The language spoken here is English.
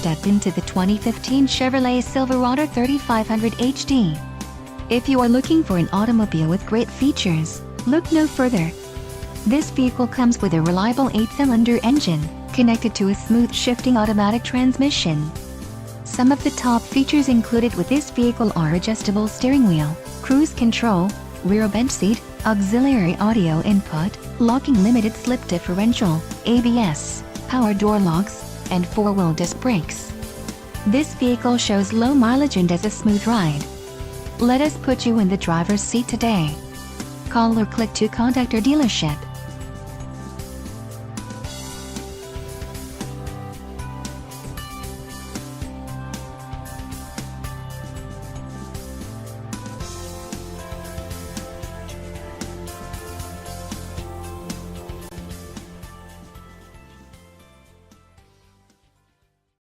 step into the 2015 Chevrolet Silverado 3500HD. If you are looking for an automobile with great features, look no further. This vehicle comes with a reliable 8-cylinder engine, connected to a smooth shifting automatic transmission. Some of the top features included with this vehicle are adjustable steering wheel, cruise control, rear bench seat, auxiliary audio input, locking limited slip differential, ABS, power door locks, and 4-wheel disc brakes. This vehicle shows low mileage and has a smooth ride. Let us put you in the driver's seat today. Call or click to contact our dealership.